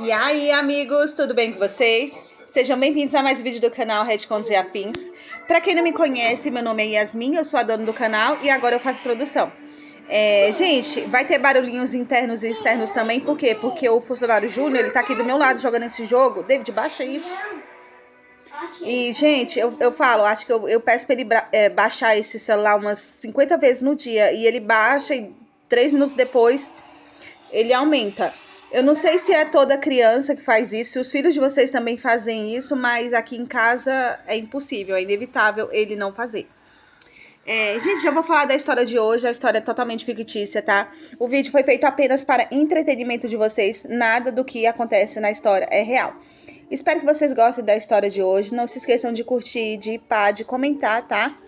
E aí, amigos, tudo bem com vocês? Sejam bem-vindos a mais um vídeo do canal Red Contos e Afins. Pra quem não me conhece, meu nome é Yasmin, eu sou a dona do canal e agora eu faço introdução. Gente, vai ter barulhinhos internos e externos também, por quê? Porque o funcionário Júnior, ele tá aqui do meu lado jogando esse jogo. David, baixa isso. E, gente, eu falo, acho que eu peço pra ele baixar esse celular umas 50 vezes no dia. E ele baixa e 3 minutos depois ele aumenta. Eu não sei se é toda criança que faz isso, se os filhos de vocês também fazem isso, mas aqui em casa é impossível, é inevitável ele não fazer. Gente, já vou falar da história de hoje, a história é totalmente fictícia, tá? O vídeo foi feito apenas para entretenimento de vocês, nada do que acontece na história é real. Espero que vocês gostem da história de hoje, não se esqueçam de curtir, de pá, de comentar, tá?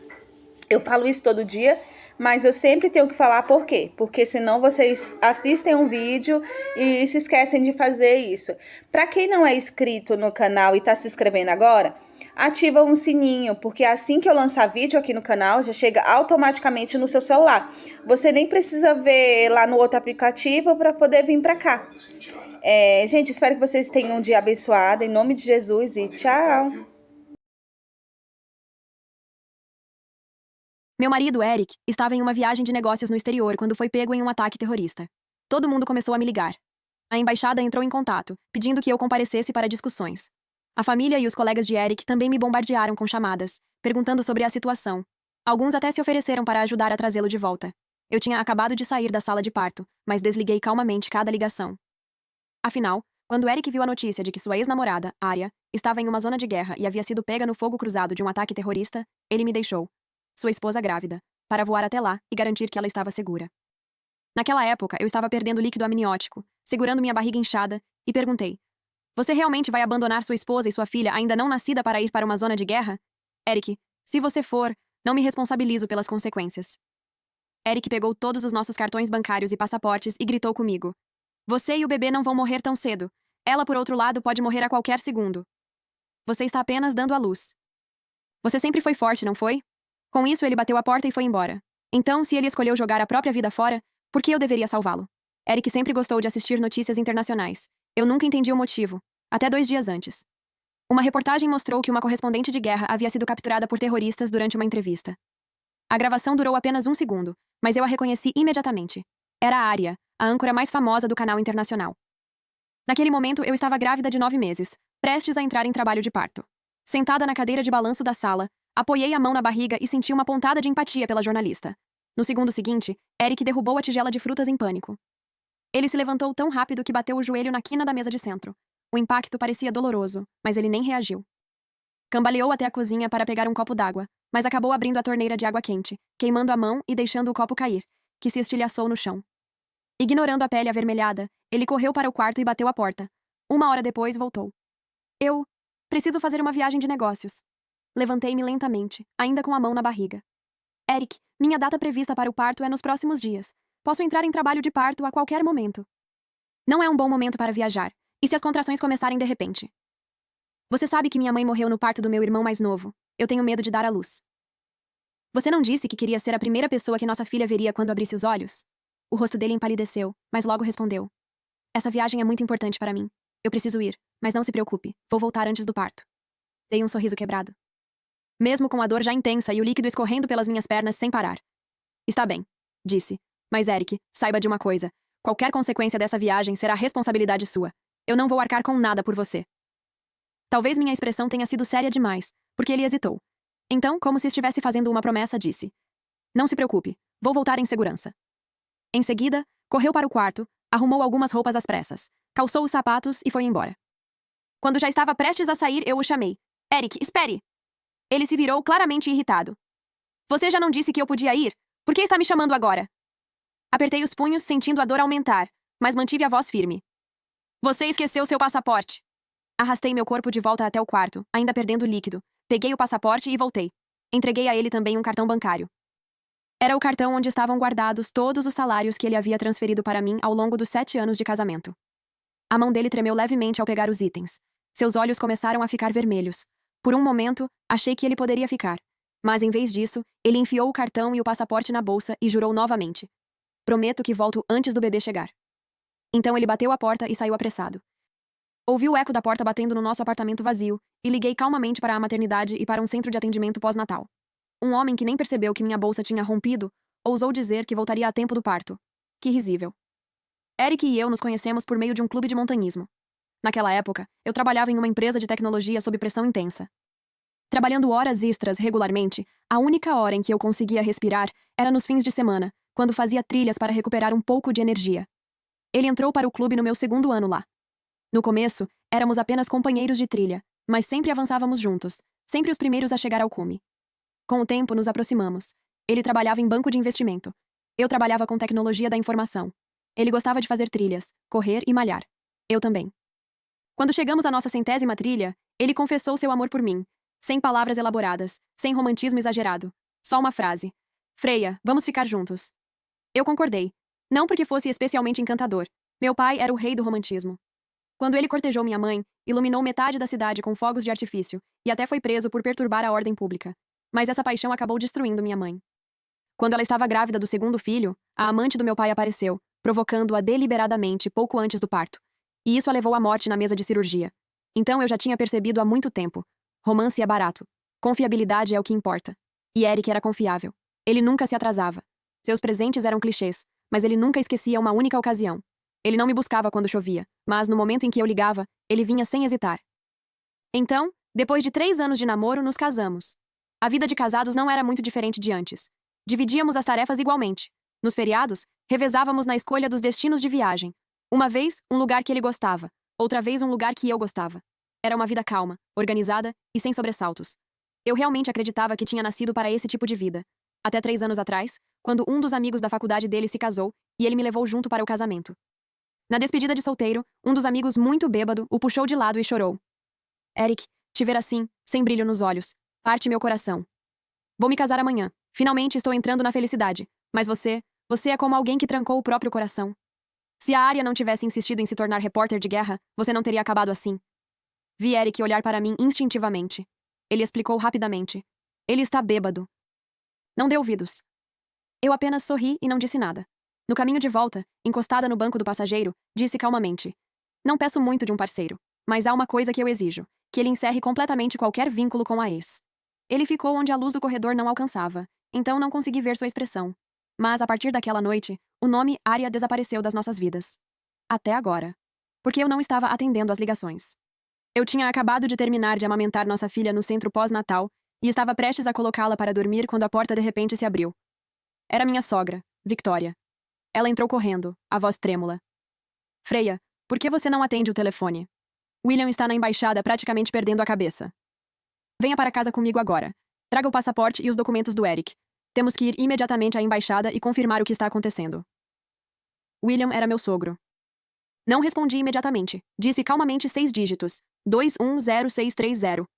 Eu falo isso todo dia, mas eu sempre tenho que falar por quê? Porque senão vocês assistem um vídeo e se esquecem de fazer isso. Para quem não é inscrito no canal e tá se inscrevendo agora, ativa um sininho, porque assim que eu lançar vídeo aqui no canal, já chega automaticamente no seu celular. Você nem precisa ver lá no outro aplicativo para poder vir para cá. Gente, espero que vocês tenham um dia abençoado, em nome de Jesus, e tchau! Meu marido, Eric, estava em uma viagem de negócios no exterior quando foi pego em um ataque terrorista. Todo mundo começou a me ligar. A embaixada entrou em contato, pedindo que eu comparecesse para discussões. A família e os colegas de Eric também me bombardearam com chamadas, perguntando sobre a situação. Alguns até se ofereceram para ajudar a trazê-lo de volta. Eu tinha acabado de sair da sala de parto, mas desliguei calmamente cada ligação. Afinal, quando Eric viu a notícia de que sua ex-namorada, Arya, estava em uma zona de guerra e havia sido pega no fogo cruzado de um ataque terrorista, ele me deixou, sua esposa grávida, para voar até lá e garantir que ela estava segura. Naquela época, eu estava perdendo líquido amniótico, segurando minha barriga inchada, e perguntei: Você realmente vai abandonar sua esposa e sua filha ainda não nascida para ir para uma zona de guerra? Eric, se você for, não me responsabilizo pelas consequências. Eric pegou todos os nossos cartões bancários e passaportes e gritou comigo: Você e o bebê não vão morrer tão cedo. Ela, por outro lado, pode morrer a qualquer segundo. Você está apenas dando à luz. Você sempre foi forte, não foi? Com isso, ele bateu a porta e foi embora. Então, se ele escolheu jogar a própria vida fora, por que eu deveria salvá-lo? Eric sempre gostou de assistir notícias internacionais. Eu nunca entendi o motivo, até 2 dias antes. Uma reportagem mostrou que uma correspondente de guerra havia sido capturada por terroristas durante uma entrevista. A gravação durou apenas 1 segundo, mas eu a reconheci imediatamente. Era a Arya, a âncora mais famosa do canal internacional. Naquele momento, eu estava grávida de 9 meses, prestes a entrar em trabalho de parto. Sentada na cadeira de balanço da sala, apoiei a mão na barriga e senti uma pontada de empatia pela jornalista. No segundo seguinte, Eric derrubou a tigela de frutas em pânico. Ele se levantou tão rápido que bateu o joelho na quina da mesa de centro. O impacto parecia doloroso, mas ele nem reagiu. Cambaleou até a cozinha para pegar um copo d'água, mas acabou abrindo a torneira de água quente, queimando a mão e deixando o copo cair, que se estilhaçou no chão. Ignorando a pele avermelhada, ele correu para o quarto e bateu a porta. 1 hora depois, voltou. Eu preciso fazer uma viagem de negócios. Levantei-me lentamente, ainda com a mão na barriga. Eric, minha data prevista para o parto é nos próximos dias. Posso entrar em trabalho de parto a qualquer momento. Não é um bom momento para viajar. E se as contrações começarem de repente? Você sabe que minha mãe morreu no parto do meu irmão mais novo. Eu tenho medo de dar à luz. Você não disse que queria ser a primeira pessoa que nossa filha veria quando abrisse os olhos? O rosto dele empalideceu, mas logo respondeu. Essa viagem é muito importante para mim. Eu preciso ir, mas não se preocupe. Vou voltar antes do parto. Dei um sorriso quebrado. Mesmo com a dor já intensa e o líquido escorrendo pelas minhas pernas sem parar. Está bem, disse. Mas Eric, saiba de uma coisa. Qualquer consequência dessa viagem será responsabilidade sua. Eu não vou arcar com nada por você. Talvez minha expressão tenha sido séria demais, porque ele hesitou. Então, como se estivesse fazendo uma promessa, disse. Não se preocupe, vou voltar em segurança. Em seguida, correu para o quarto, arrumou algumas roupas às pressas, calçou os sapatos e foi embora. Quando já estava prestes a sair, eu o chamei. Eric, espere! Ele se virou claramente irritado. Você já não disse que eu podia ir? Por que está me chamando agora? Apertei os punhos, sentindo a dor aumentar, mas mantive a voz firme. Você esqueceu seu passaporte. Arrastei meu corpo de volta até o quarto, ainda perdendo líquido. Peguei o passaporte e voltei. Entreguei a ele também um cartão bancário. Era o cartão onde estavam guardados todos os salários que ele havia transferido para mim ao longo dos 7 anos de casamento. A mão dele tremeu levemente ao pegar os itens. Seus olhos começaram a ficar vermelhos. Por um momento, achei que ele poderia ficar. Mas, em vez disso, ele enfiou o cartão e o passaporte na bolsa e jurou novamente. Prometo que volto antes do bebê chegar. Então ele bateu a porta e saiu apressado. Ouvi o eco da porta batendo no nosso apartamento vazio e liguei calmamente para a maternidade e para um centro de atendimento pós-natal. Um homem que nem percebeu que minha bolsa tinha rompido ousou dizer que voltaria a tempo do parto. Que risível. Eric e eu nos conhecemos por meio de um clube de montanhismo. Naquela época, eu trabalhava em uma empresa de tecnologia sob pressão intensa. Trabalhando horas extras regularmente, a única hora em que eu conseguia respirar era nos fins de semana, quando fazia trilhas para recuperar um pouco de energia. Ele entrou para o clube no meu segundo ano lá. No começo, éramos apenas companheiros de trilha, mas sempre avançávamos juntos, sempre os primeiros a chegar ao cume. Com o tempo, nos aproximamos. Ele trabalhava em banco de investimento. Eu trabalhava com tecnologia da informação. Ele gostava de fazer trilhas, correr e malhar. Eu também. Quando chegamos à nossa 100ª trilha, ele confessou seu amor por mim, sem palavras elaboradas, sem romantismo exagerado. Só uma frase. Freia, vamos ficar juntos. Eu concordei. Não porque fosse especialmente encantador. Meu pai era o rei do romantismo. Quando ele cortejou minha mãe, iluminou metade da cidade com fogos de artifício e até foi preso por perturbar a ordem pública. Mas essa paixão acabou destruindo minha mãe. Quando ela estava grávida do segundo filho, a amante do meu pai apareceu, provocando-a deliberadamente pouco antes do parto. E isso a levou à morte na mesa de cirurgia. Então eu já tinha percebido há muito tempo. Romance é barato. Confiabilidade é o que importa. E Eric era confiável. Ele nunca se atrasava. Seus presentes eram clichês, mas ele nunca esquecia uma única ocasião. Ele não me buscava quando chovia, mas no momento em que eu ligava, ele vinha sem hesitar. Então, depois de 3 anos de namoro, nos casamos. A vida de casados não era muito diferente de antes. Dividíamos as tarefas igualmente. Nos feriados, revezávamos na escolha dos destinos de viagem. Uma vez, um lugar que ele gostava. Outra vez, um lugar que eu gostava. Era uma vida calma, organizada e sem sobressaltos. Eu realmente acreditava que tinha nascido para esse tipo de vida. Até 3 anos atrás, quando um dos amigos da faculdade dele se casou e ele me levou junto para o casamento. Na despedida de solteiro, um dos amigos muito bêbado o puxou de lado e chorou. Eric, te ver assim, sem brilho nos olhos, parte meu coração. Vou me casar amanhã. Finalmente estou entrando na felicidade. Mas você é como alguém que trancou o próprio coração. Se a Arya não tivesse insistido em se tornar repórter de guerra, você não teria acabado assim. Vi Eric olhar para mim instintivamente. Ele explicou rapidamente. Ele está bêbado. Não dê ouvidos. Eu apenas sorri e não disse nada. No caminho de volta, encostada no banco do passageiro, disse calmamente. Não peço muito de um parceiro, mas há uma coisa que eu exijo, que ele encerre completamente qualquer vínculo com a ex. Ele ficou onde a luz do corredor não alcançava, então não consegui ver sua expressão. Mas, a partir daquela noite, o nome Arya desapareceu das nossas vidas. Até agora. Porque eu não estava atendendo às ligações. Eu tinha acabado de terminar de amamentar nossa filha no centro pós-natal e estava prestes a colocá-la para dormir quando a porta de repente se abriu. Era minha sogra, Victoria. Ela entrou correndo, a voz trêmula. Freia, por que você não atende o telefone? William está na embaixada praticamente perdendo a cabeça. Venha para casa comigo agora. Traga o passaporte e os documentos do Eric. Temos que ir imediatamente à embaixada e confirmar o que está acontecendo. William era meu sogro. Não respondi imediatamente. Disse calmamente 6 dígitos. 210630.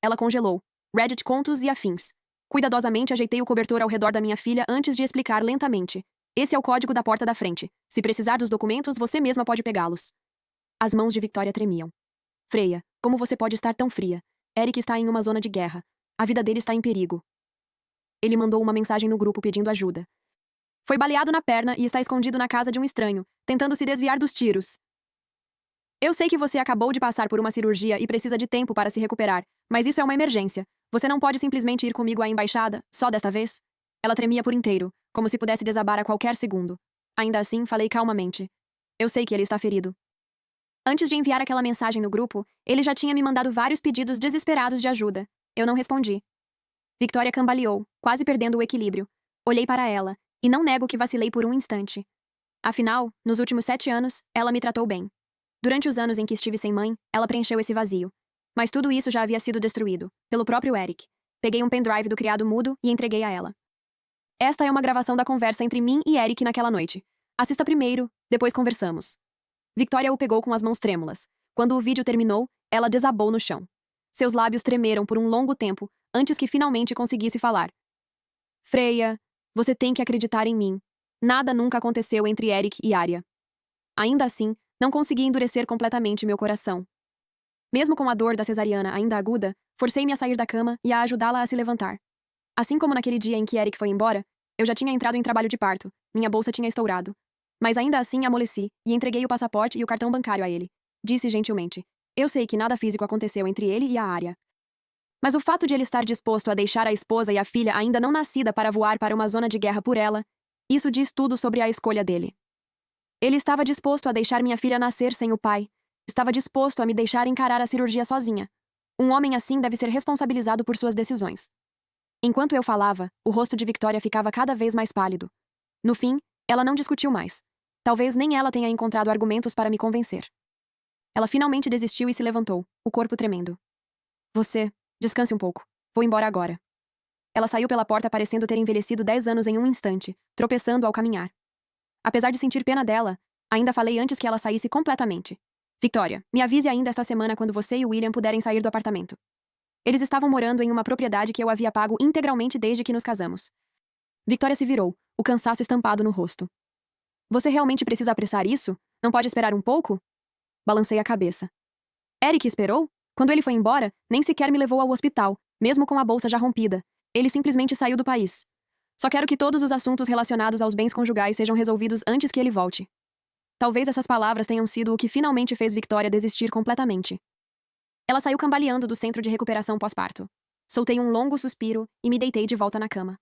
Ela congelou. Reddit contos e afins. Cuidadosamente ajeitei o cobertor ao redor da minha filha antes de explicar lentamente. Esse é o código da porta da frente. Se precisar dos documentos, você mesma pode pegá-los. As mãos de Victoria tremiam. Freia, como você pode estar tão fria? Eric está em uma zona de guerra. A vida dele está em perigo. Ele mandou uma mensagem no grupo pedindo ajuda. Foi baleado na perna e está escondido na casa de um estranho, tentando se desviar dos tiros. Eu sei que você acabou de passar por uma cirurgia e precisa de tempo para se recuperar, mas isso é uma emergência. Você não pode simplesmente ir comigo à embaixada, só desta vez? Ela tremia por inteiro, como se pudesse desabar a qualquer segundo. Ainda assim, falei calmamente. Eu sei que ele está ferido. Antes de enviar aquela mensagem no grupo, ele já tinha me mandado vários pedidos desesperados de ajuda. Eu não respondi. Victoria cambaleou, quase perdendo o equilíbrio. Olhei para ela, e não nego que vacilei por um instante. Afinal, nos últimos 7 anos, ela me tratou bem. Durante os anos em que estive sem mãe, ela preencheu esse vazio. Mas tudo isso já havia sido destruído, pelo próprio Eric. Peguei um pendrive do criado mudo e entreguei a ela. Esta é uma gravação da conversa entre mim e Eric naquela noite. Assista primeiro, depois conversamos. Victoria o pegou com as mãos trêmulas. Quando o vídeo terminou, ela desabou no chão. Seus lábios tremeram por um longo tempo, antes que finalmente conseguisse falar. Freia, você tem que acreditar em mim. Nada nunca aconteceu entre Eric e Arya. Ainda assim, não consegui endurecer completamente meu coração. Mesmo com a dor da cesariana ainda aguda, forcei-me a sair da cama e a ajudá-la a se levantar. Assim como naquele dia em que Eric foi embora, eu já tinha entrado em trabalho de parto, minha bolsa tinha estourado. Mas ainda assim amoleci e entreguei o passaporte e o cartão bancário a ele. Disse gentilmente, Eu sei que nada físico aconteceu entre ele e a Arya. Mas o fato de ele estar disposto a deixar a esposa e a filha ainda não nascida para voar para uma zona de guerra por ela, isso diz tudo sobre a escolha dele. Ele estava disposto a deixar minha filha nascer sem o pai. Estava disposto a me deixar encarar a cirurgia sozinha. Um homem assim deve ser responsabilizado por suas decisões. Enquanto eu falava, o rosto de Victoria ficava cada vez mais pálido. No fim, ela não discutiu mais. Talvez nem ela tenha encontrado argumentos para me convencer. Ela finalmente desistiu e se levantou, o corpo tremendo. Você, descanse um pouco. Vou embora agora. Ela saiu pela porta parecendo ter envelhecido 10 anos em um instante, tropeçando ao caminhar. Apesar de sentir pena dela, ainda falei antes que ela saísse completamente. Victoria, me avise ainda esta semana quando você e William puderem sair do apartamento. Eles estavam morando em uma propriedade que eu havia pago integralmente desde que nos casamos. Victoria se virou, o cansaço estampado no rosto. Você realmente precisa apressar isso? Não pode esperar um pouco? Balancei a cabeça. Eric esperou? Quando ele foi embora, nem sequer me levou ao hospital, mesmo com a bolsa já rompida. Ele simplesmente saiu do país. Só quero que todos os assuntos relacionados aos bens conjugais sejam resolvidos antes que ele volte. Talvez essas palavras tenham sido o que finalmente fez Victoria desistir completamente. Ela saiu cambaleando do centro de recuperação pós-parto. Soltei um longo suspiro e me deitei de volta na cama.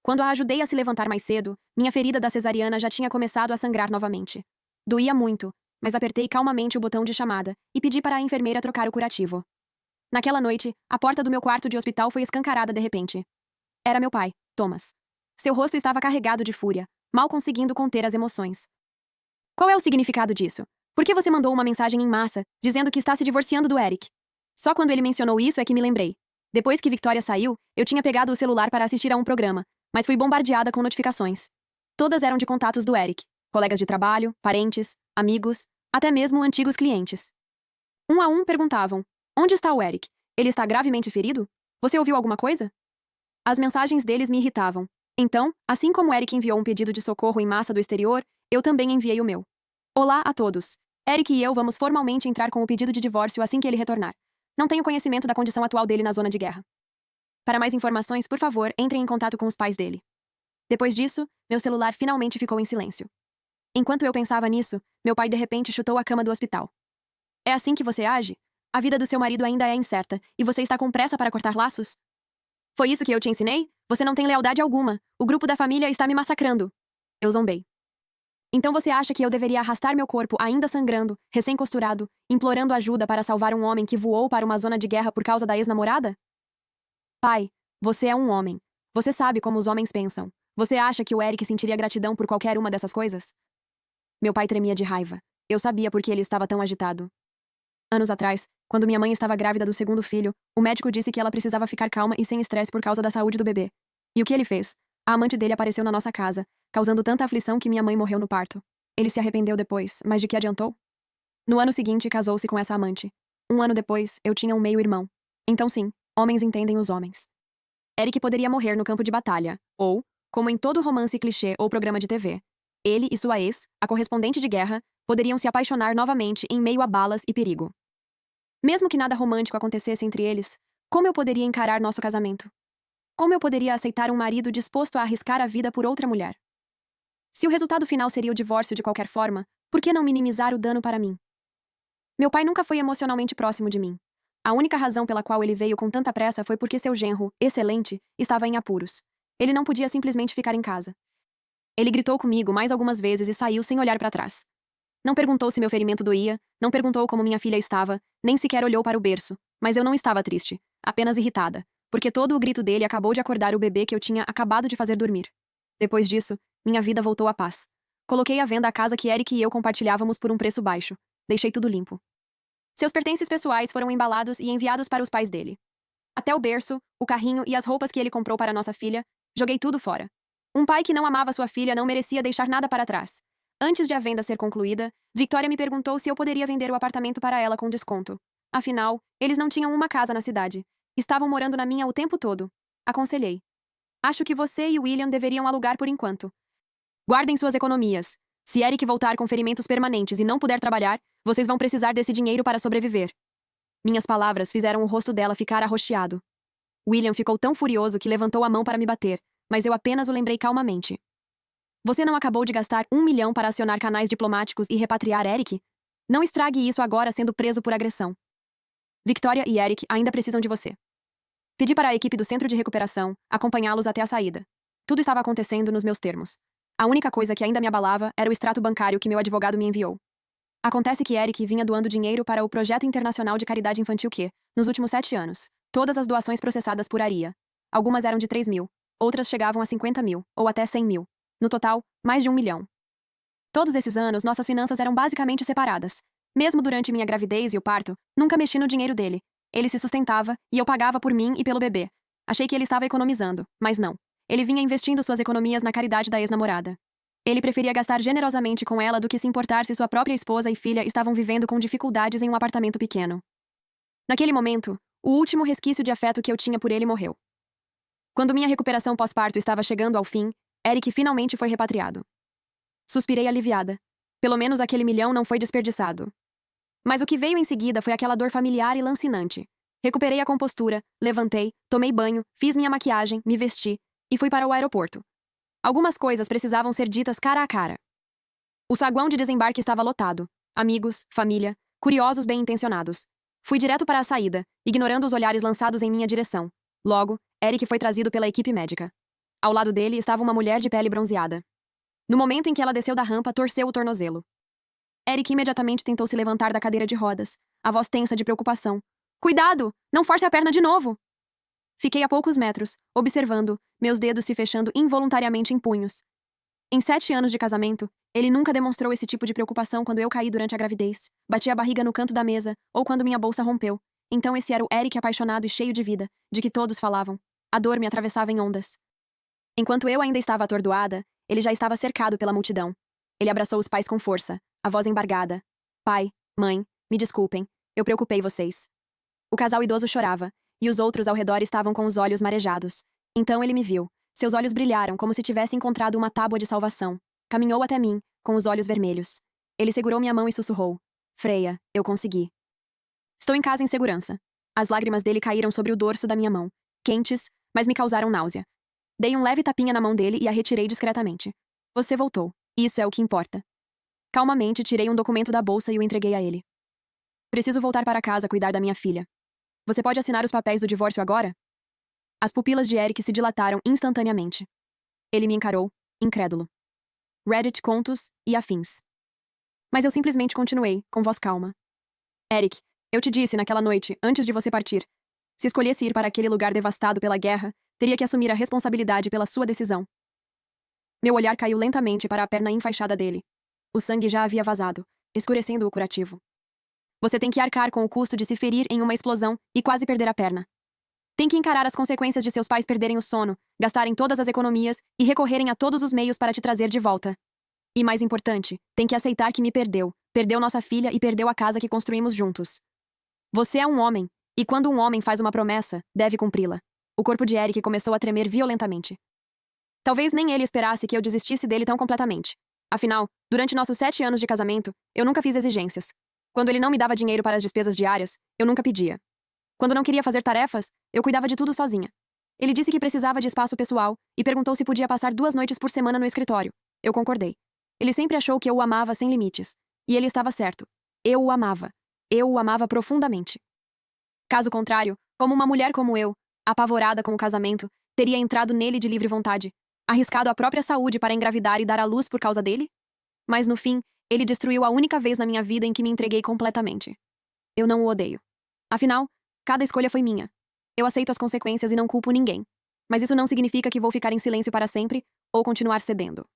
Quando a ajudei a se levantar mais cedo, minha ferida da cesariana já tinha começado a sangrar novamente. Doía muito, mas apertei calmamente o botão de chamada e pedi para a enfermeira trocar o curativo. Naquela noite, a porta do meu quarto de hospital foi escancarada de repente. Era meu pai, Thomas. Seu rosto estava carregado de fúria, mal conseguindo conter as emoções. Qual é o significado disso? Por que você mandou uma mensagem em massa, dizendo que está se divorciando do Eric? Só quando ele mencionou isso é que me lembrei. Depois que Victoria saiu, eu tinha pegado o celular para assistir a um programa, mas fui bombardeada com notificações. Todas eram de contatos do Eric, colegas de trabalho, parentes, amigos, até mesmo antigos clientes. Um a um perguntavam: onde está o Eric? Ele está gravemente ferido? Você ouviu alguma coisa? As mensagens deles me irritavam. Então, assim como Eric enviou um pedido de socorro em massa do exterior, eu também enviei o meu. Olá a todos. Eric e eu vamos formalmente entrar com o pedido de divórcio assim que ele retornar. Não tenho conhecimento da condição atual dele na zona de guerra. Para mais informações, por favor, entrem em contato com os pais dele. Depois disso, meu celular finalmente ficou em silêncio. Enquanto eu pensava nisso, meu pai de repente chutou a cama do hospital. É assim que você age? A vida do seu marido ainda é incerta, e você está com pressa para cortar laços? Foi isso que eu te ensinei? Você não tem lealdade alguma. O grupo da família está me massacrando. Eu zombei. Então você acha que eu deveria arrastar meu corpo ainda sangrando, recém-costurado, implorando ajuda para salvar um homem que voou para uma zona de guerra por causa da ex-namorada? Pai, você é um homem. Você sabe como os homens pensam. Você acha que o Eric sentiria gratidão por qualquer uma dessas coisas? Meu pai tremia de raiva. Eu sabia por que ele estava tão agitado. Anos atrás, quando minha mãe estava grávida do segundo filho, o médico disse que ela precisava ficar calma e sem estresse por causa da saúde do bebê. E o que ele fez? A amante dele apareceu na nossa casa, causando tanta aflição que minha mãe morreu no parto. Ele se arrependeu depois, mas de que adiantou? No ano seguinte, casou-se com essa amante. Um ano depois, eu tinha um meio-irmão. Então sim, homens entendem os homens. Eric poderia morrer no campo de batalha, ou, como em todo romance clichê ou programa de TV, ele e sua ex, a correspondente de guerra, poderiam se apaixonar novamente em meio a balas e perigo. Mesmo que nada romântico acontecesse entre eles, como eu poderia encarar nosso casamento? Como eu poderia aceitar um marido disposto a arriscar a vida por outra mulher? Se o resultado final seria o divórcio de qualquer forma, por que não minimizar o dano para mim? Meu pai nunca foi emocionalmente próximo de mim. A única razão pela qual ele veio com tanta pressa foi porque seu genro, excelente, estava em apuros. Ele não podia simplesmente ficar em casa. Ele gritou comigo mais algumas vezes e saiu sem olhar para trás. Não perguntou se meu ferimento doía, não perguntou como minha filha estava, nem sequer olhou para o berço, mas eu não estava triste, apenas irritada, porque todo o grito dele acabou de acordar o bebê que eu tinha acabado de fazer dormir. Depois disso, minha vida voltou à paz. Coloquei à venda a casa que Eric e eu compartilhávamos por um preço baixo. Deixei tudo limpo. Seus pertences pessoais foram embalados e enviados para os pais dele. Até o berço, o carrinho e as roupas que ele comprou para nossa filha, joguei tudo fora. Um pai que não amava sua filha não merecia deixar nada para trás. Antes de a venda ser concluída, Victoria me perguntou se eu poderia vender o apartamento para ela com desconto. Afinal, eles não tinham uma casa na cidade. Estavam morando na minha o tempo todo. Aconselhei. Acho que você e William deveriam alugar por enquanto. Guardem suas economias. Se Eric voltar com ferimentos permanentes e não puder trabalhar, vocês vão precisar desse dinheiro para sobreviver. Minhas palavras fizeram o rosto dela ficar arroxeado. William ficou tão furioso que levantou a mão para me bater, mas eu apenas o lembrei calmamente. Você não acabou de gastar 1 milhão para acionar canais diplomáticos e repatriar Eric? Não estrague isso agora sendo preso por agressão. Victoria e Eric ainda precisam de você. Pedi para a equipe do centro de recuperação acompanhá-los até a saída. Tudo estava acontecendo nos meus termos. A única coisa que ainda me abalava era o extrato bancário que meu advogado me enviou. Acontece que Eric vinha doando dinheiro para o Projeto Internacional de Caridade Infantil que, nos últimos 7 anos, todas as doações processadas por Aria. Algumas eram de 3 mil, outras chegavam a 50 mil, ou até 100 mil. No total, mais de 1 milhão. Todos esses anos, nossas finanças eram basicamente separadas. Mesmo durante minha gravidez e o parto, nunca mexi no dinheiro dele. Ele se sustentava, e eu pagava por mim e pelo bebê. Achei que ele estava economizando, mas não. Ele vinha investindo suas economias na caridade da ex-namorada. Ele preferia gastar generosamente com ela do que se importar se sua própria esposa e filha estavam vivendo com dificuldades em um apartamento pequeno. Naquele momento, o último resquício de afeto que eu tinha por ele morreu. Quando minha recuperação pós-parto estava chegando ao fim, Eric finalmente foi repatriado. Suspirei aliviada. Pelo menos aquele milhão não foi desperdiçado. Mas o que veio em seguida foi aquela dor familiar e lancinante. Recuperei a compostura, levantei, tomei banho, fiz minha maquiagem, me vesti e fui para o aeroporto. Algumas coisas precisavam ser ditas cara a cara. O saguão de desembarque estava lotado. Amigos, família, curiosos bem-intencionados. Fui direto para a saída, ignorando os olhares lançados em minha direção. Logo, Eric foi trazido pela equipe médica. Ao lado dele estava uma mulher de pele bronzeada. No momento em que ela desceu da rampa, torceu o tornozelo. Eric imediatamente tentou se levantar da cadeira de rodas, a voz tensa de preocupação. Cuidado! Não force a perna de novo! Fiquei a poucos metros, observando, meus dedos se fechando involuntariamente em punhos. Em 7 anos de casamento, ele nunca demonstrou esse tipo de preocupação quando eu caí durante a gravidez, bati a barriga no canto da mesa, ou quando minha bolsa rompeu. Então esse era o Eric apaixonado e cheio de vida, de que todos falavam. A dor me atravessava em ondas. Enquanto eu ainda estava atordoada, ele já estava cercado pela multidão. Ele abraçou os pais com força, a voz embargada. Pai, mãe, me desculpem, eu preocupei vocês. O casal idoso chorava, e os outros ao redor estavam com os olhos marejados. Então ele me viu. Seus olhos brilharam como se tivesse encontrado uma tábua de salvação. Caminhou até mim, com os olhos vermelhos. Ele segurou minha mão e sussurrou. Freya, eu consegui. Estou em casa em segurança. As lágrimas dele caíram sobre o dorso da minha mão, quentes, mas me causaram náusea. Dei um leve tapinha na mão dele e a retirei discretamente. Você voltou. Isso é o que importa. Calmamente, tirei um documento da bolsa e o entreguei a ele. Preciso voltar para casa cuidar da minha filha. Você pode assinar os papéis do divórcio agora? As pupilas de Eric se dilataram instantaneamente. Ele me encarou, incrédulo. Reddit, contos e afins. Mas eu simplesmente continuei, com voz calma. Eric, eu te disse naquela noite, antes de você partir. Se escolhesse ir para aquele lugar devastado pela guerra, teria que assumir a responsabilidade pela sua decisão. Meu olhar caiu lentamente para a perna enfaixada dele. O sangue já havia vazado, escurecendo o curativo. Você tem que arcar com o custo de se ferir em uma explosão e quase perder a perna. Tem que encarar as consequências de seus pais perderem o sono, gastarem todas as economias e recorrerem a todos os meios para te trazer de volta. E mais importante, tem que aceitar que me perdeu, perdeu nossa filha e perdeu a casa que construímos juntos. Você é um homem, e quando um homem faz uma promessa, deve cumpri-la. O corpo de Eric começou a tremer violentamente. Talvez nem ele esperasse que eu desistisse dele tão completamente. Afinal, durante nossos 7 anos de casamento, eu nunca fiz exigências. Quando ele não me dava dinheiro para as despesas diárias, eu nunca pedia. Quando não queria fazer tarefas, eu cuidava de tudo sozinha. Ele disse que precisava de espaço pessoal e perguntou se podia passar 2 noites por semana no escritório. Eu concordei. Ele sempre achou que eu o amava sem limites. E ele estava certo. Eu o amava. Eu o amava profundamente. Caso contrário, como uma mulher como eu, apavorada com o casamento, teria entrado nele de livre vontade, arriscado a própria saúde para engravidar e dar à luz por causa dele? Mas no fim, ele destruiu a única vez na minha vida em que me entreguei completamente. Eu não o odeio. Afinal, cada escolha foi minha. Eu aceito as consequências e não culpo ninguém. Mas isso não significa que vou ficar em silêncio para sempre ou continuar cedendo.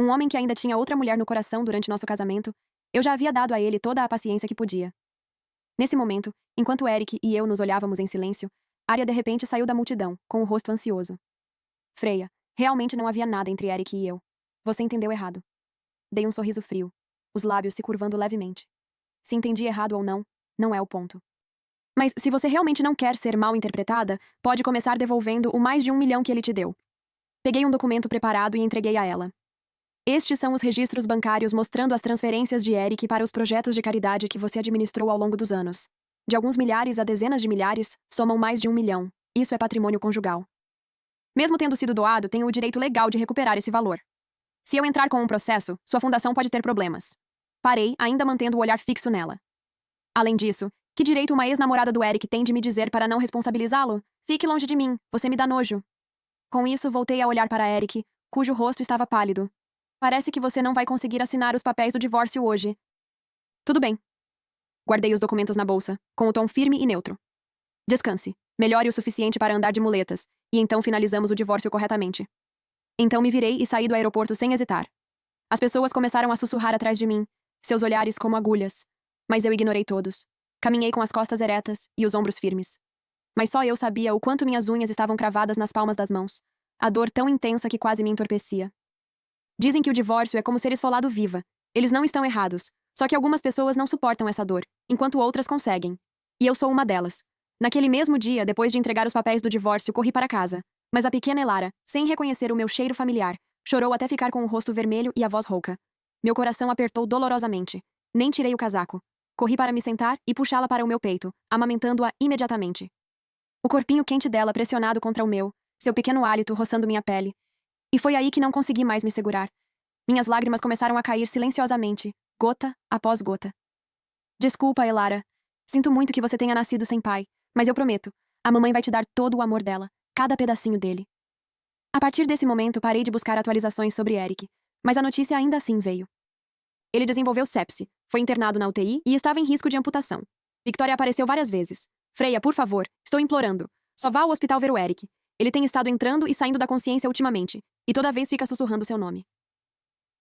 Um homem que ainda tinha outra mulher no coração durante nosso casamento, eu já havia dado a ele toda a paciência que podia. Nesse momento, enquanto Eric e eu nos olhávamos em silêncio, Arya de repente saiu da multidão, com o rosto ansioso. Freya, realmente não havia nada entre Eric e eu. Você entendeu errado. Dei um sorriso frio, os lábios se curvando levemente. Se entendi errado ou não, não é o ponto. Mas se você realmente não quer ser mal interpretada, pode começar devolvendo o mais de 1 milhão que ele te deu. Peguei um documento preparado e entreguei a ela. Estes são os registros bancários mostrando as transferências de Eric para os projetos de caridade que você administrou ao longo dos anos. De alguns milhares a dezenas de milhares, somam mais de 1 milhão. Isso é patrimônio conjugal. Mesmo tendo sido doado, tenho o direito legal de recuperar esse valor. Se eu entrar com um processo, sua fundação pode ter problemas. Parei, ainda mantendo o olhar fixo nela. Além disso, que direito uma ex-namorada do Eric tem de me dizer para não responsabilizá-lo? Fique longe de mim, você me dá nojo. Com isso, voltei a olhar para Eric, cujo rosto estava pálido. Parece que você não vai conseguir assinar os papéis do divórcio hoje. Tudo bem. Guardei os documentos na bolsa, com o tom firme e neutro. Descanse. Melhore o suficiente para andar de muletas, e então finalizamos o divórcio corretamente. Então me virei e saí do aeroporto sem hesitar. As pessoas começaram a sussurrar atrás de mim, seus olhares como agulhas. Mas eu ignorei todos. Caminhei com as costas eretas e os ombros firmes. Mas só eu sabia o quanto minhas unhas estavam cravadas nas palmas das mãos. A dor tão intensa que quase me entorpecia. Dizem que o divórcio é como ser esfolado viva. Eles não estão errados. Só que algumas pessoas não suportam essa dor, enquanto outras conseguem. E eu sou uma delas. Naquele mesmo dia, depois de entregar os papéis do divórcio, corri para casa. Mas a pequena Elara, sem reconhecer o meu cheiro familiar, chorou até ficar com o rosto vermelho e a voz rouca. Meu coração apertou dolorosamente. Nem tirei o casaco. Corri para me sentar e puxá-la para o meu peito, amamentando-a imediatamente. O corpinho quente dela pressionado contra o meu, seu pequeno hálito roçando minha pele. E foi aí que não consegui mais me segurar. Minhas lágrimas começaram a cair silenciosamente, gota após gota. Desculpa, Elara. Sinto muito que você tenha nascido sem pai, mas eu prometo, a mamãe vai te dar todo o amor dela, cada pedacinho dele. A partir desse momento, parei de buscar atualizações sobre Eric, mas a notícia ainda assim veio. Ele desenvolveu sepse, foi internado na UTI e estava em risco de amputação. Victoria apareceu várias vezes. Freya, por favor, estou implorando. Só vá ao hospital ver o Eric. Ele tem estado entrando e saindo da consciência ultimamente, e toda vez fica sussurrando seu nome.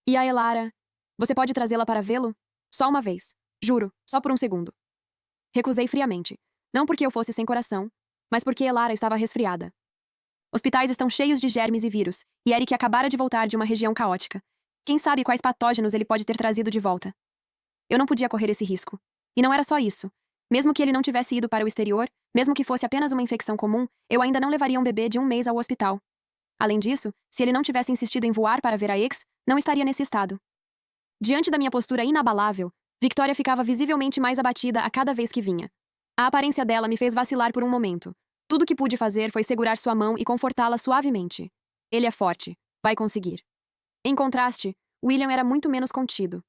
E a Elara? Você pode trazê-la para vê-lo? Só uma vez. Juro, só por um segundo. Recusei friamente. Não porque eu fosse sem coração, mas porque Elara estava resfriada. Hospitais estão cheios de germes e vírus, e Eric acabara de voltar de uma região caótica. Quem sabe quais patógenos ele pode ter trazido de volta? Eu não podia correr esse risco. E não era só isso. Mesmo que ele não tivesse ido para o exterior, mesmo que fosse apenas uma infecção comum, eu ainda não levaria um bebê de 1 mês ao hospital. Além disso, se ele não tivesse insistido em voar para ver a ex, não estaria nesse estado. Diante da minha postura inabalável, Victoria ficava visivelmente mais abatida a cada vez que vinha. A aparência dela me fez vacilar por um momento. Tudo que pude fazer foi segurar sua mão e confortá-la suavemente. Ele é forte. Vai conseguir. Em contraste, William era muito menos contido.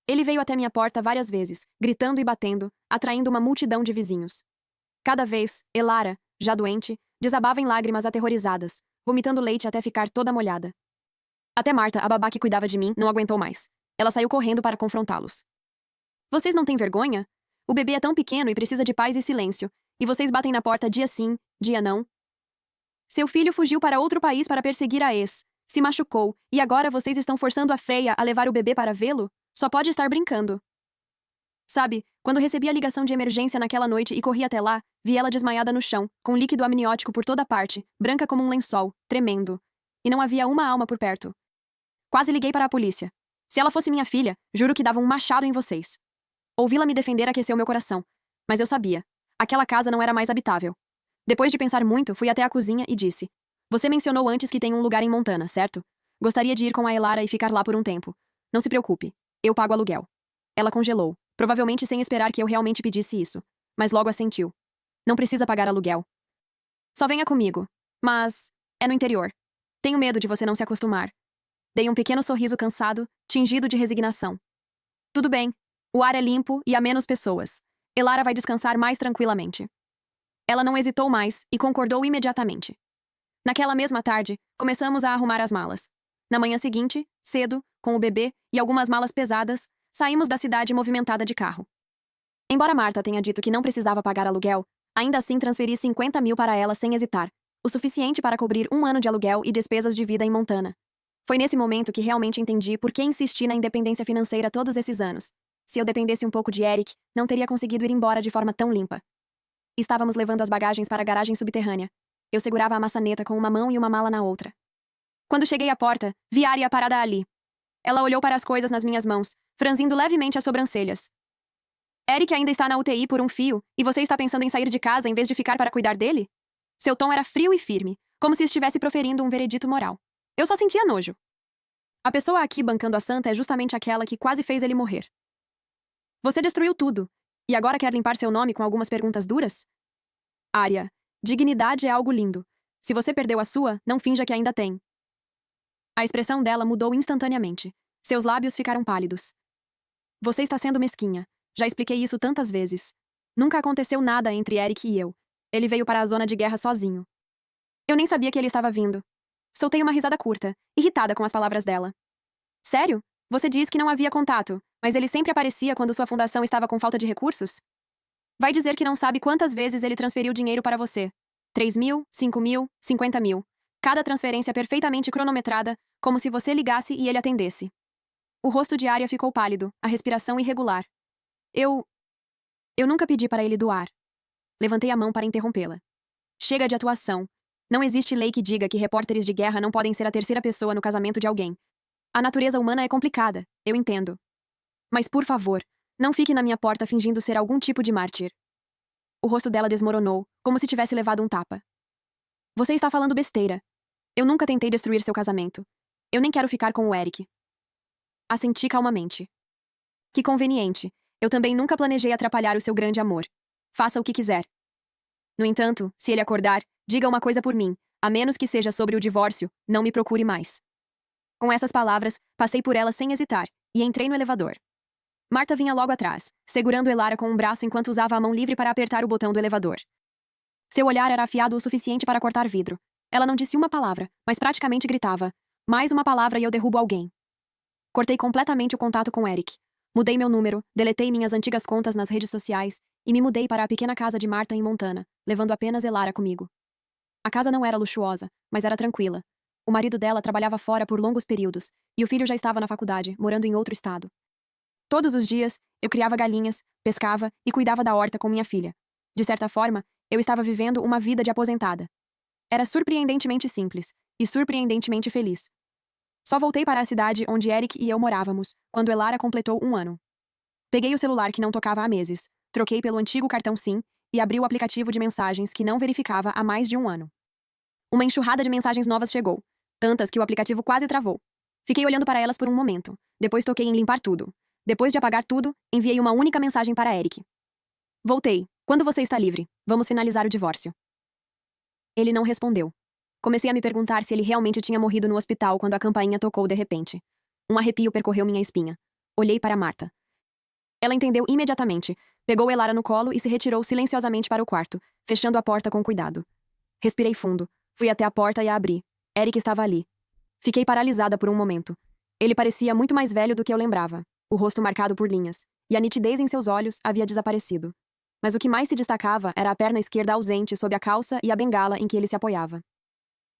Ele veio até minha porta várias vezes, gritando e batendo, atraindo uma multidão de vizinhos. Cada vez, Elara, já doente, desabava em lágrimas aterrorizadas, vomitando leite até ficar toda molhada. Até Marta, a babá que cuidava de mim, não aguentou mais. Ela saiu correndo para confrontá-los. Vocês não têm vergonha? O bebê é tão pequeno e precisa de paz e silêncio, e vocês batem na porta dia sim, dia não. Seu filho fugiu para outro país para perseguir a ex, se machucou, e agora vocês estão forçando a Freya a levar o bebê para vê-lo? Só pode estar brincando. Sabe, quando recebi a ligação de emergência naquela noite e corri até lá, vi ela desmaiada no chão, com líquido amniótico por toda parte, branca como um lençol, tremendo. E não havia uma alma por perto. Quase liguei para a polícia. Se ela fosse minha filha, juro que dava um machado em vocês. Ouvi-la me defender aqueceu meu coração. Mas eu sabia. Aquela casa não era mais habitável. Depois de pensar muito, fui até a cozinha e disse: Você mencionou antes que tem um lugar em Montana, certo? Gostaria de ir com a Elara e ficar lá por um tempo. Não se preocupe. Eu pago aluguel. Ela congelou, provavelmente sem esperar que eu realmente pedisse isso. Mas logo assentiu. Não precisa pagar aluguel. Só venha comigo. Mas é no interior. Tenho medo de você não se acostumar. Dei um pequeno sorriso cansado, tingido de resignação. Tudo bem. O ar é limpo e há menos pessoas. Elara vai descansar mais tranquilamente. Ela não hesitou mais e concordou imediatamente. Naquela mesma tarde, começamos a arrumar as malas. Na manhã seguinte, cedo, com o bebê e algumas malas pesadas, saímos da cidade movimentada de carro. Embora Marta tenha dito que não precisava pagar aluguel, ainda assim transferi 50 mil para ela sem hesitar, o suficiente para cobrir 1 ano de aluguel e despesas de vida em Montana. Foi nesse momento que realmente entendi por que insisti na independência financeira todos esses anos. Se eu dependesse um pouco de Eric, não teria conseguido ir embora de forma tão limpa. Estávamos levando as bagagens para a garagem subterrânea. Eu segurava a maçaneta com uma mão e uma mala na outra. Quando cheguei à porta, vi Arya parada ali. Ela olhou para as coisas nas minhas mãos, franzindo levemente as sobrancelhas. Eric ainda está na UTI por um fio, e você está pensando em sair de casa em vez de ficar para cuidar dele? Seu tom era frio e firme, como se estivesse proferindo um veredito moral. Eu só sentia nojo. A pessoa aqui bancando a santa é justamente aquela que quase fez ele morrer. Você destruiu tudo, e agora quer limpar seu nome com algumas perguntas duras? Arya, dignidade é algo lindo. Se você perdeu a sua, não finja que ainda tem. A expressão dela mudou instantaneamente. Seus lábios ficaram pálidos. Você está sendo mesquinha. Já expliquei isso tantas vezes. Nunca aconteceu nada entre Eric e eu. Ele veio para a zona de guerra sozinho. Eu nem sabia que ele estava vindo. Soltei uma risada curta, irritada com as palavras dela. Sério? Você diz que não havia contato, mas ele sempre aparecia quando sua fundação estava com falta de recursos? Vai dizer que não sabe quantas vezes ele transferiu dinheiro para você. 3.000, 5.000, 50.000. Cada transferência perfeitamente cronometrada, como se você ligasse e ele atendesse. O rosto de Arya ficou pálido, a respiração irregular. Eu nunca pedi para ele doar. Levantei a mão para interrompê-la. Chega de atuação. Não existe lei que diga que repórteres de guerra não podem ser a terceira pessoa no casamento de alguém. A natureza humana é complicada, eu entendo. Mas, por favor, não fique na minha porta fingindo ser algum tipo de mártir. O rosto dela desmoronou, como se tivesse levado um tapa. Você está falando besteira. Eu nunca tentei destruir seu casamento. Eu nem quero ficar com o Eric. Assenti calmamente. Que conveniente. Eu também nunca planejei atrapalhar o seu grande amor. Faça o que quiser. No entanto, se ele acordar, diga uma coisa por mim, a menos que seja sobre o divórcio, não me procure mais. Com essas palavras, passei por ela sem hesitar, e entrei no elevador. Marta vinha logo atrás, segurando Elara com um braço enquanto usava a mão livre para apertar o botão do elevador. Seu olhar era afiado o suficiente para cortar vidro. Ela não disse uma palavra, mas praticamente gritava: mais uma palavra e eu derrubo alguém. Cortei completamente o contato com Eric. Mudei meu número, deletei minhas antigas contas nas redes sociais e me mudei para a pequena casa de Marta em Montana, levando apenas Elara comigo. A casa não era luxuosa, mas era tranquila. O marido dela trabalhava fora por longos períodos, e o filho já estava na faculdade, morando em outro estado. Todos os dias, eu criava galinhas, pescava e cuidava da horta com minha filha. De certa forma, eu estava vivendo uma vida de aposentada. Era surpreendentemente simples e surpreendentemente feliz. Só voltei para a cidade onde Eric e eu morávamos, quando Elara completou 1 ano. Peguei o celular que não tocava há meses, troquei pelo antigo cartão SIM e abri o aplicativo de mensagens que não verificava há mais de 1 ano. Uma enxurrada de mensagens novas chegou, tantas que o aplicativo quase travou. Fiquei olhando para elas por um momento, depois toquei em limpar tudo. Depois de apagar tudo, enviei uma única mensagem para Eric. Voltei. Quando você está livre? Vamos finalizar o divórcio. Ele não respondeu. Comecei a me perguntar se ele realmente tinha morrido no hospital quando a campainha tocou de repente. Um arrepio percorreu minha espinha. Olhei para Marta. Ela entendeu imediatamente, pegou Elara no colo e se retirou silenciosamente para o quarto, fechando a porta com cuidado. Respirei fundo. Fui até a porta e a abri. Eric estava ali. Fiquei paralisada por um momento. Ele parecia muito mais velho do que eu lembrava, o rosto marcado por linhas, e a nitidez em seus olhos havia desaparecido. Mas o que mais se destacava era a perna esquerda ausente sob a calça e a bengala em que ele se apoiava.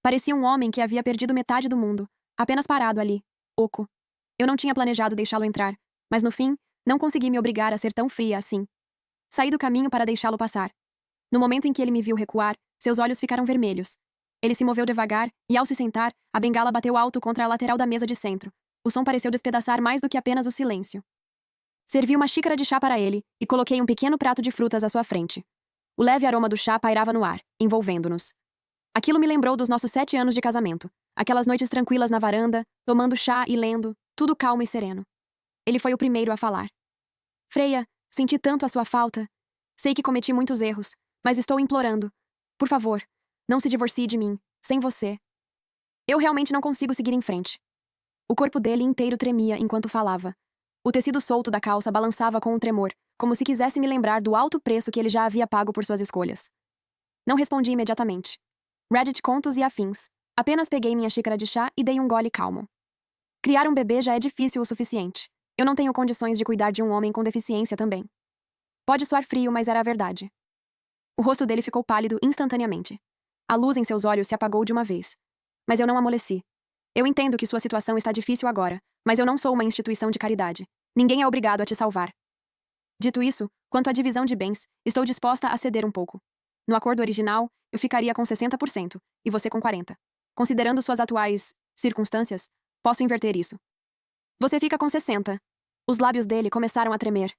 Parecia um homem que havia perdido metade do mundo, apenas parado ali, oco. Eu não tinha planejado deixá-lo entrar, mas no fim, não consegui me obrigar a ser tão fria assim. Saí do caminho para deixá-lo passar. No momento em que ele me viu recuar, seus olhos ficaram vermelhos. Ele se moveu devagar e, ao se sentar, a bengala bateu alto contra a lateral da mesa de centro. O som pareceu despedaçar mais do que apenas o silêncio. Servi uma xícara de chá para ele e coloquei um pequeno prato de frutas à sua frente. O leve aroma do chá pairava no ar, envolvendo-nos. Aquilo me lembrou dos nossos 7 anos de casamento. Aquelas noites tranquilas na varanda, tomando chá e lendo, tudo calmo e sereno. Ele foi o primeiro a falar. Freya, senti tanto a sua falta. Sei que cometi muitos erros, mas estou implorando. Por favor, não se divorcie de mim, sem você. Eu realmente não consigo seguir em frente. O corpo dele inteiro tremia enquanto falava. O tecido solto da calça balançava com um tremor, como se quisesse me lembrar do alto preço que ele já havia pago por suas escolhas. Não respondi imediatamente. Reddit contos e afins. Apenas peguei minha xícara de chá e dei um gole calmo. Criar um bebê já é difícil o suficiente. Eu não tenho condições de cuidar de um homem com deficiência também. Pode soar frio, mas era a verdade. O rosto dele ficou pálido instantaneamente. A luz em seus olhos se apagou de uma vez. Mas eu não amoleci. Eu entendo que sua situação está difícil agora, mas eu não sou uma instituição de caridade. Ninguém é obrigado a te salvar. Dito isso, quanto à divisão de bens, estou disposta a ceder um pouco. No acordo original, eu ficaria com 60% e você com 40%. Considerando suas atuais circunstâncias, posso inverter isso. Você fica com 60%. Os lábios dele começaram a tremer.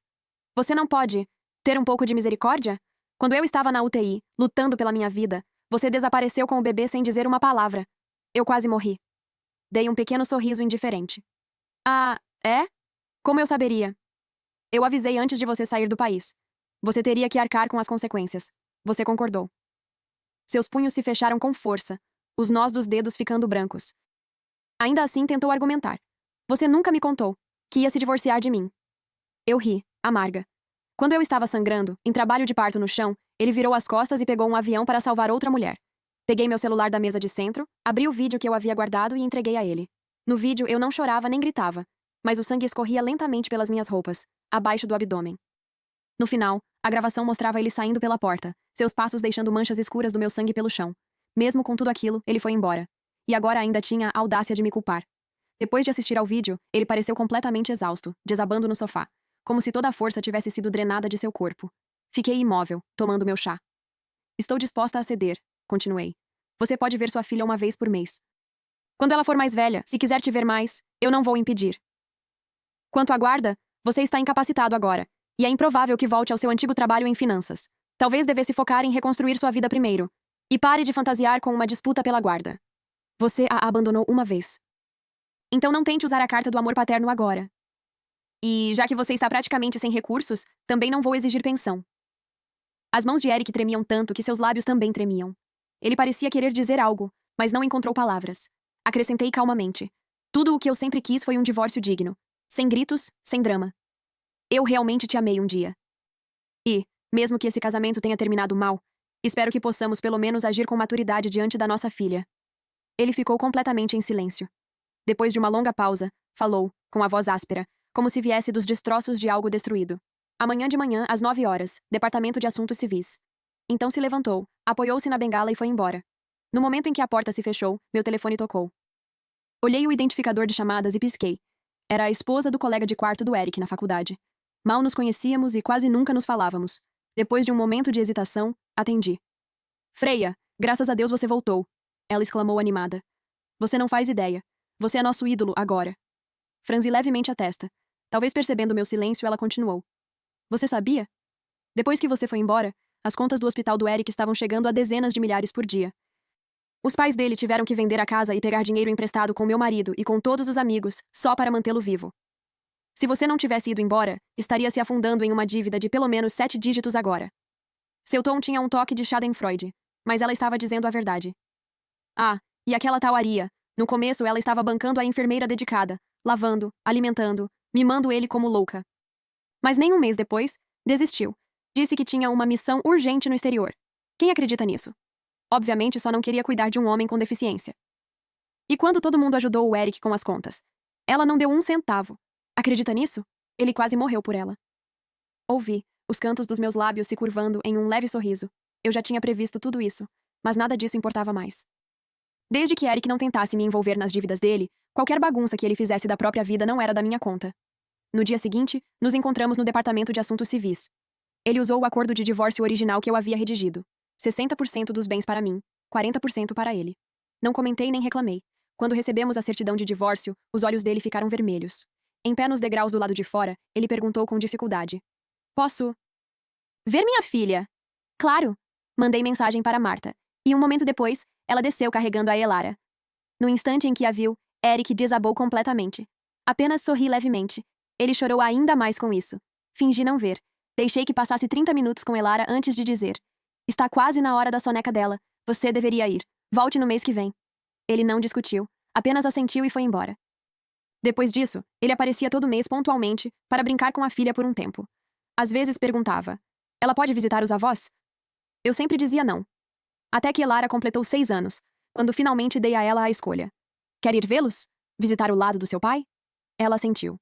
Você não pode ter um pouco de misericórdia? Quando eu estava na UTI, lutando pela minha vida, você desapareceu com o bebê sem dizer uma palavra. Eu quase morri. Dei um pequeno sorriso indiferente. Ah, é? Como eu saberia? Eu avisei antes de você sair do país. Você teria que arcar com as consequências. Você concordou. Seus punhos se fecharam com força, os nós dos dedos ficando brancos. Ainda assim tentou argumentar. Você nunca me contou que ia se divorciar de mim. Eu ri, amarga. Quando eu estava sangrando, em trabalho de parto no chão, ele virou as costas e pegou um avião para salvar outra mulher. Peguei meu celular da mesa de centro, abri o vídeo que eu havia guardado e entreguei a ele. No vídeo, eu não chorava nem gritava, mas o sangue escorria lentamente pelas minhas roupas, abaixo do abdômen. No final, a gravação mostrava ele saindo pela porta, seus passos deixando manchas escuras do meu sangue pelo chão. Mesmo com tudo aquilo, ele foi embora. E agora ainda tinha a audácia de me culpar. Depois de assistir ao vídeo, ele pareceu completamente exausto, desabando no sofá, como se toda a força tivesse sido drenada de seu corpo. Fiquei imóvel, tomando meu chá. Estou disposta a ceder, continuei. Você pode ver sua filha uma vez por mês. Quando ela for mais velha, se quiser te ver mais, eu não vou impedir. Quanto à guarda, você está incapacitado agora, e é improvável que volte ao seu antigo trabalho em finanças. Talvez devesse focar em reconstruir sua vida primeiro. E pare de fantasiar com uma disputa pela guarda. Você a abandonou uma vez. Então não tente usar a carta do amor paterno agora. E, já que você está praticamente sem recursos, também não vou exigir pensão. As mãos de Eric tremiam tanto que seus lábios também tremiam. Ele parecia querer dizer algo, mas não encontrou palavras. Acrescentei calmamente. Tudo o que eu sempre quis foi um divórcio digno. Sem gritos, sem drama. Eu realmente te amei um dia. E, mesmo que esse casamento tenha terminado mal, espero que possamos pelo menos agir com maturidade diante da nossa filha. Ele ficou completamente em silêncio. Depois de uma longa pausa, falou, com a voz áspera, como se viesse dos destroços de algo destruído. Amanhã de manhã, às 9 horas, Departamento de Assuntos Civis. Então se levantou, apoiou-se na bengala e foi embora. No momento em que a porta se fechou, meu telefone tocou. Olhei o identificador de chamadas e pisquei. Era a esposa do colega de quarto do Eric na faculdade. Mal nos conhecíamos e quase nunca nos falávamos. Depois de um momento de hesitação, atendi. Freia, graças a Deus você voltou, ela exclamou animada. Você não faz ideia. Você é nosso ídolo agora. Franzi levemente a testa. Talvez percebendo meu silêncio, ela continuou. Você sabia? Depois que você foi embora, as contas do hospital do Eric estavam chegando a dezenas de milhares por dia. Os pais dele tiveram que vender a casa e pegar dinheiro emprestado com meu marido e com todos os amigos, só para mantê-lo vivo. Se você não tivesse ido embora, estaria se afundando em uma dívida de pelo menos 7 dígitos agora. Seu tom tinha um toque de Schadenfreude, mas ela estava dizendo a verdade. Ah, e aquela tal Aria. No começo ela estava bancando a enfermeira dedicada, lavando, alimentando, mimando ele como louca. Mas nem um mês depois, desistiu. Disse que tinha uma missão urgente no exterior. Quem acredita nisso? Obviamente só não queria cuidar de um homem com deficiência. E quando todo mundo ajudou o Eric com as contas? Ela não deu um centavo. Acredita nisso? Ele quase morreu por ela. Ouvi, os cantos dos meus lábios se curvando em um leve sorriso. Eu já tinha previsto tudo isso, mas nada disso importava mais. Desde que Eric não tentasse me envolver nas dívidas dele, qualquer bagunça que ele fizesse da própria vida não era da minha conta. No dia seguinte, nos encontramos no Departamento de Assuntos Civis. Ele usou o acordo de divórcio original que eu havia redigido. 60% dos bens para mim, 40% para ele. Não comentei nem reclamei. Quando recebemos a certidão de divórcio, os olhos dele ficaram vermelhos. Em pé nos degraus do lado de fora, ele perguntou com dificuldade. Posso ver minha filha? Claro! Mandei mensagem para Marta. E um momento depois, ela desceu carregando a Elara. No instante em que a viu, Eric desabou completamente. Apenas sorri levemente. Ele chorou ainda mais com isso. Fingi não ver. Deixei que passasse 30 minutos com Elara antes de dizer. Está quase na hora da soneca dela. Você deveria ir. Volte no mês que vem. Ele não discutiu. Apenas assentiu e foi embora. Depois disso, ele aparecia todo mês pontualmente para brincar com a filha por um tempo. Às vezes perguntava. Ela pode visitar os avós? Eu sempre dizia não. Até que Elara completou 6 anos, quando finalmente dei a ela a escolha. Quer ir vê-los? Visitar o lado do seu pai? Ela assentiu.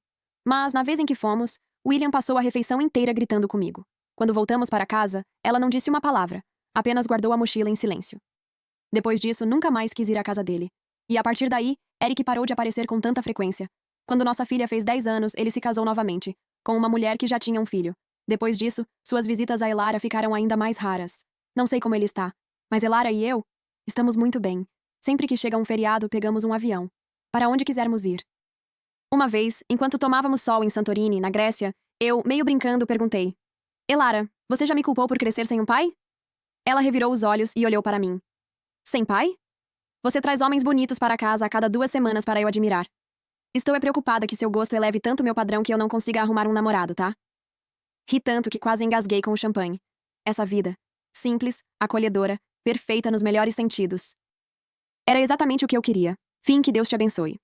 Mas, na vez em que fomos, William passou a refeição inteira gritando comigo. Quando voltamos para casa, ela não disse uma palavra, apenas guardou a mochila em silêncio. Depois disso, nunca mais quis ir à casa dele. E a partir daí, Eric parou de aparecer com tanta frequência. Quando nossa filha fez 10 anos, ele se casou novamente, com uma mulher que já tinha um filho. Depois disso, suas visitas a Elara ficaram ainda mais raras. Não sei como ele está, mas Elara e eu estamos muito bem. Sempre que chega um feriado, pegamos um avião. Para onde quisermos ir. Uma vez, enquanto tomávamos sol em Santorini, na Grécia, eu, meio brincando, perguntei. Elara, você já me culpou por crescer sem um pai? Ela revirou os olhos e olhou para mim. Sem pai? Você traz homens bonitos para casa a cada 2 semanas para eu admirar. Estou preocupada que seu gosto eleve tanto meu padrão que eu não consiga arrumar um namorado, tá? Ri tanto que quase engasguei com o champanhe. Essa vida. Simples, acolhedora, perfeita nos melhores sentidos. Era exatamente o que eu queria. Fim, que Deus te abençoe.